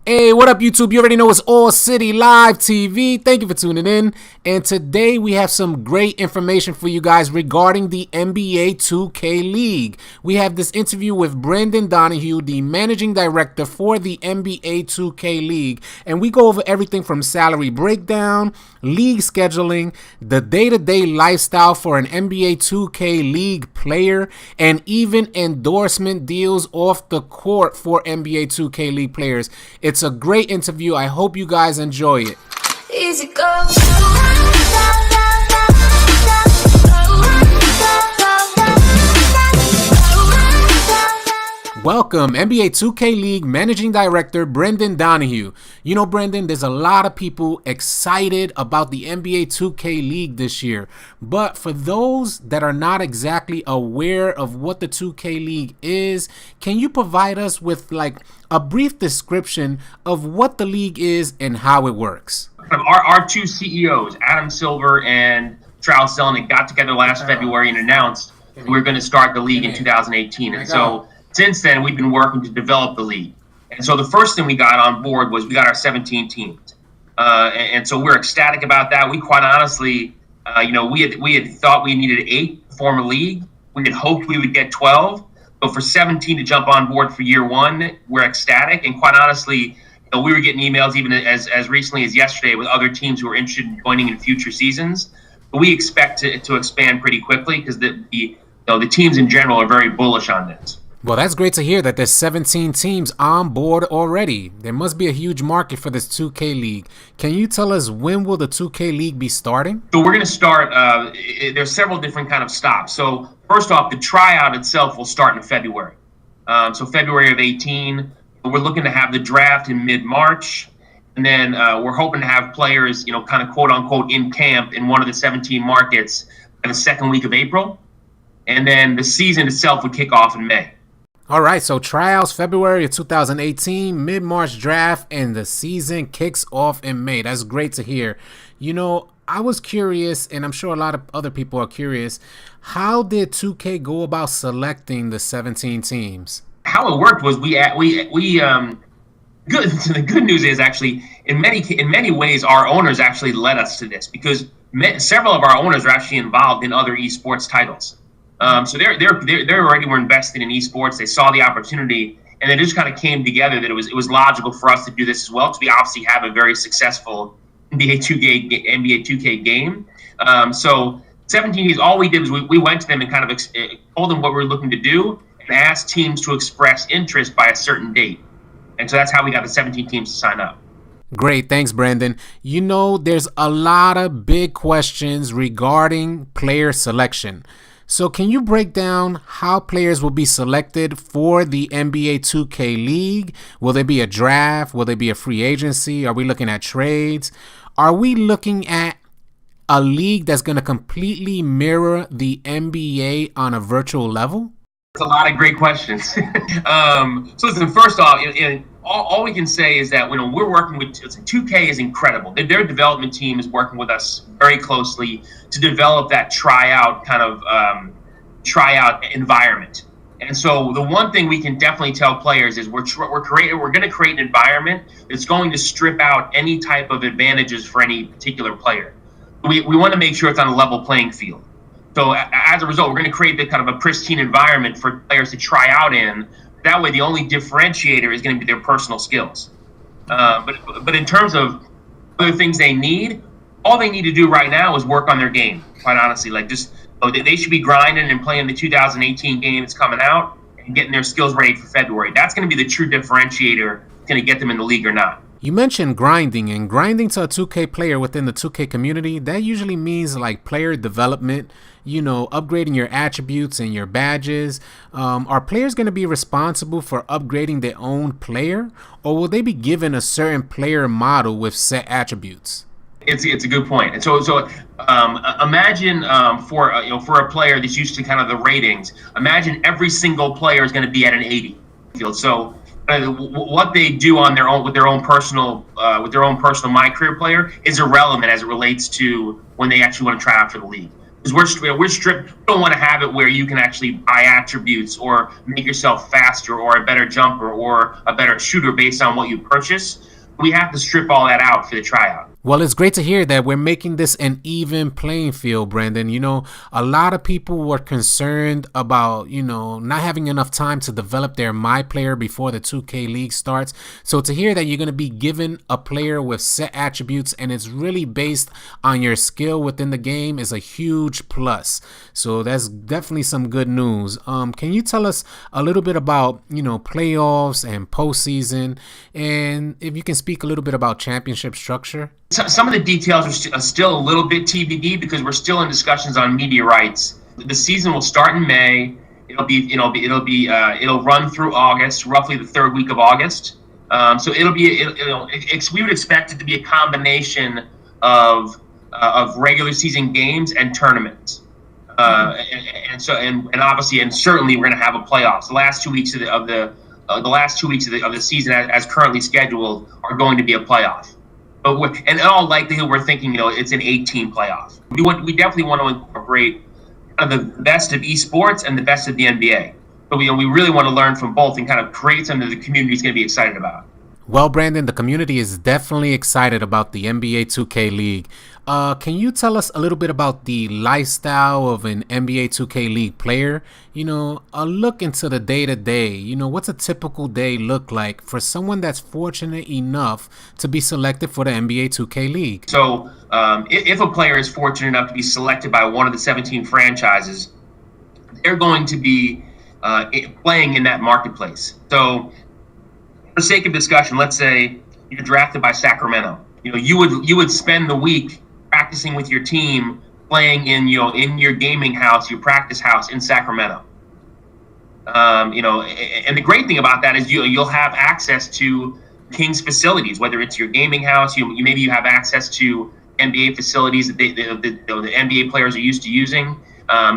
Hey, what up, YouTube? You already know it's All City Live TV. Thank you for tuning in. And today we have some great information for you guys regarding the NBA 2K League. We have this interview with Brendan Donohue, the managing director for the NBA 2K League. And we go over everything from salary breakdown, league scheduling, the day-to-day lifestyle for an NBA 2K League player, and even endorsement deals off the court for NBA 2K League players. It's a great interview. I hope you guys enjoy it. Easy go. Welcome, NBA 2K League Managing Director Brendan Donohue. You know, Brendan, there's a lot of people excited about the NBA 2K League this year. But for those that are not exactly aware of what the 2K League is, can you provide us with like a brief description of what the league is and how it works? Our two CEOs, Adam Silver and Charles Zelnick, got together last February and announced we're going to start the league in 2018. And so since then, we've been working to develop the league. And so the first thing we got on board was we got our 17 teams. And so we're ecstatic about that. We quite honestly, we had thought we needed 8 to form a league. We had hoped we would get 12. But for 17 to jump on board for year one, we're ecstatic. And quite honestly, we were getting emails even as recently as yesterday with other teams who are interested in joining in future seasons. But we expect to expand pretty quickly because the teams in general are very bullish on this. Well, that's great to hear that there's 17 teams on board already. There must be a huge market for this 2K League. Can you tell us when will the 2K League be starting? So we're going to start, there's several different kind of stops. So first off, the tryout itself will start in February. So February of 18, we're looking to have the draft in mid-March. And then we're hoping to have players, kind of quote unquote in camp in one of the 17 markets by the second week of April. And then the season itself would kick off in May. All right, so tryouts February of 2018, mid-March draft, and the season kicks off in May. That's great to hear. I was curious, and I'm sure a lot of other people are curious, how did 2K go about selecting the 17 teams? How it worked was the good news is actually in many ways our owners actually led us to this because several of our owners are actually involved in other esports titles. So they already were invested in esports. They saw the opportunity, and it just kind of came together that it was logical for us to do this as well because we obviously have a very successful NBA 2K game. So 17 teams, all we did was we went to them and kind of told them what we were looking to do and asked teams to express interest by a certain date. And so that's how we got the 17 teams to sign up. Great. Thanks, Brandon. There's a lot of big questions regarding player selection. So can you break down how players will be selected for the NBA 2K League? Will there be a draft? Will there be a free agency? Are we looking at trades? Are we looking at a league that's going to completely mirror the NBA on a virtual level? It's a lot of great questions. So listen, first off, all we can say is that when we're working with 2K is incredible. Their development team is working with us very closely to develop that tryout environment. And so the one thing we can definitely tell players is we're going to create an environment that's going to strip out any type of advantages for any particular player. We want to make sure it's on a level playing field. So as a result, we're going to create the kind of a pristine environment for players to try out in. That way, the only differentiator is going to be their personal skills. But in terms of other things they need, all they need to do right now is work on their game. Quite honestly, they should be grinding and playing the 2018 game that's coming out and getting their skills ready for February. That's going to be the true differentiator. Going to get them in the league or not. You mentioned grinding, and grinding to a 2K player within the 2K community, that usually means like player development, upgrading your attributes and your badges. Are players going to be responsible for upgrading their own player, or will they be given a certain player model with set attributes? It's a good point. And so imagine for a player that's used to kind of the ratings, imagine every single player is going to be at an 80 field. So what they do on their own with their own personal My Career player is irrelevant as it relates to when they actually want to try out for the league. Because we're strict. We don't want to have it where you can actually buy attributes or make yourself faster or a better jumper or a better shooter based on what you purchase. We have to strip all that out for the tryout. Well, it's great to hear that we're making this an even playing field, Brandon. You know, a lot of people were concerned about, not having enough time to develop their My Player before the 2K League starts. So to hear that you're going to be given a player with set attributes and it's really based on your skill within the game is a huge plus. So that's definitely some good news. Can you tell us a little bit about, playoffs and postseason? And if you can speak a little bit about championship structure? Some of the details are still a little bit TBD because we're still in discussions on media rights. The season will start in May. It'll run through August, roughly the third week of August. So we would expect it to be a combination of regular season games and tournaments. And obviously and certainly we're going to have a playoffs. The last 2 weeks of the season as currently scheduled are going to be a playoff. But in all likelihood, we're thinking, it's an 18 playoff. We definitely want to incorporate kind of the best of esports and the best of the NBA. But we really want to learn from both and kind of create something that the community is going to be excited about. Well, Brandon, the community is definitely excited about the NBA 2K League. Can you tell us a little bit about the lifestyle of an NBA 2K League player? A look into the day-to-day. What's a typical day look like for someone that's fortunate enough to be selected for the NBA 2K League? So if a player is fortunate enough to be selected by one of the 17 franchises, they're going to be playing in that marketplace. So for the sake of discussion, let's say you're drafted by Sacramento. You would spend the week practicing with your team, playing in your gaming house, your practice house in Sacramento. And the great thing about that is you'll have access to King's facilities, whether it's your gaming house, maybe you have access to NBA facilities that the NBA players are used to using.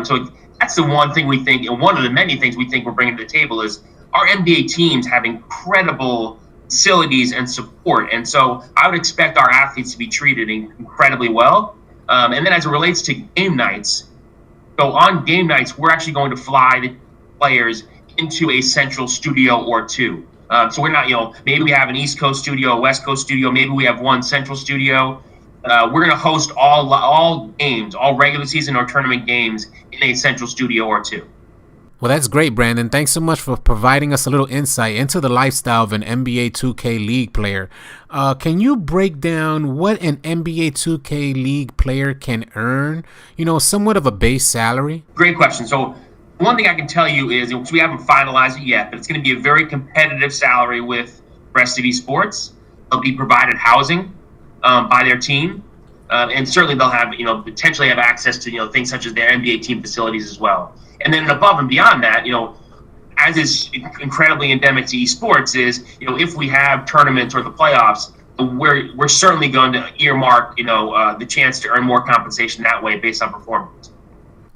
So that's the one thing we think, and one of the many things we think we're bringing to the table is our NBA teams have incredible facilities and support. And so I would expect our athletes to be treated incredibly well. And then as it relates to game nights, so on game nights, we're actually going to fly the players into a central studio or two. So we're not, maybe we have an East Coast studio, a West Coast studio, maybe we have one central studio. We're going to host all games, all regular season or tournament games in a central studio or two. Well, that's great, Brandon. Thanks so much for providing us a little insight into the lifestyle of an NBA 2K League player. Can you break down what an NBA 2K League player can earn? Somewhat of a base salary? Great question. So one thing I can tell you is, we haven't finalized it yet, but it's going to be a very competitive salary with the rest of esports. They'll be provided housing by their team. And certainly they'll have, potentially have access to, things such as their NBA team facilities as well. And then above and beyond that, as is incredibly endemic to esports, is if we have tournaments or the playoffs, we're certainly going to earmark the chance to earn more compensation that way based on performance.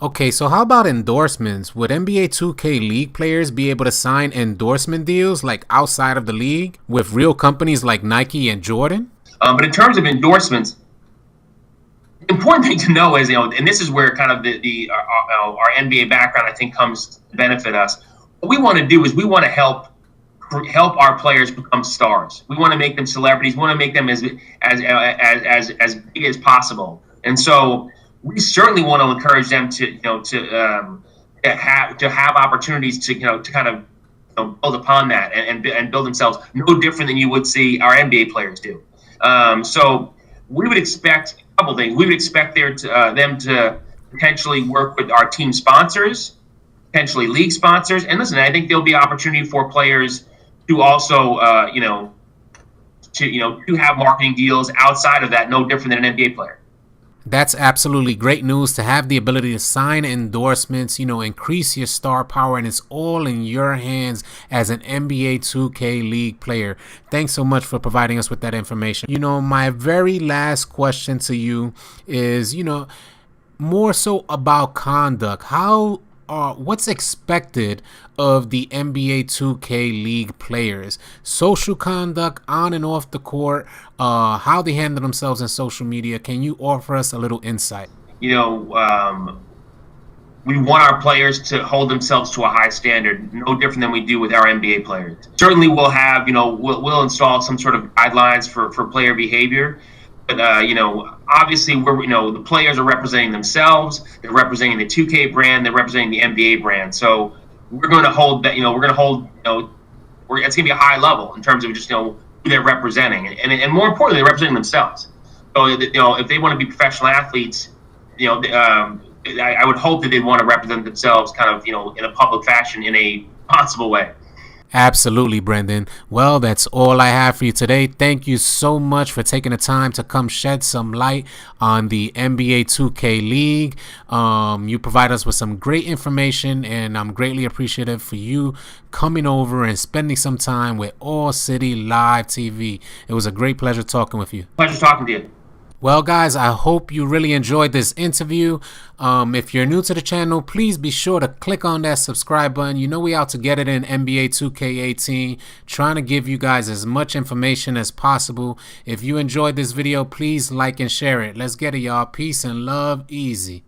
Okay, so how about endorsements? Would NBA 2K League players be able to sign endorsement deals like outside of the league with real companies like Nike and Jordan? But in terms of endorsements, the important thing to know is, and this is where kind of our NBA background, I think, comes to benefit us. What we want to do is we want to help our players become stars. We want to make them celebrities. We want to make them as big as possible. And so we certainly want to encourage them to have opportunities to kind of build upon that and build themselves no different than you would see our NBA players do. So we would expect a couple things. We would expect them to potentially work with our team sponsors, potentially league sponsors. And listen, I think there'll be opportunity for players to also, to have marketing deals outside of that, no different than an NBA player. That's absolutely great news to have the ability to sign endorsements, increase your star power, and it's all in your hands as an NBA 2K League player. Thanks so much for providing us with that information. My very last question to you is, more so about conduct. What's expected of the NBA 2K League players? Social conduct on and off the court, how they handle themselves in social media. Can you offer us a little insight? we want our players to hold themselves to a high standard, no different than we do with our NBA players. Certainly, we'll have, we'll install some sort of guidelines for player behavior. But obviously, the players are representing themselves. They're representing the 2K brand. They're representing the NBA brand. So we're going to hold that. We're going to hold. It's going to be a high level in terms of just who they're representing, and more importantly, they're representing themselves. So if they want to be professional athletes, I would hope that they want to represent themselves kind of, in a public fashion in a responsible way. Absolutely, Brendan. Well, that's all I have for you today. Thank you so much for taking the time to come shed some light on the NBA 2K League. You provide us with some great information, and I'm greatly appreciative for you coming over and spending some time with All City Live TV. It was a great pleasure talking with you. Pleasure talking to you. Well, guys, I hope you really enjoyed this interview. If you're new to the channel, please be sure to click on that subscribe button. You know we out to get it in NBA 2K18, trying to give you guys as much information as possible. If you enjoyed this video, please like and share it. Let's get it, y'all. Peace and love. Easy.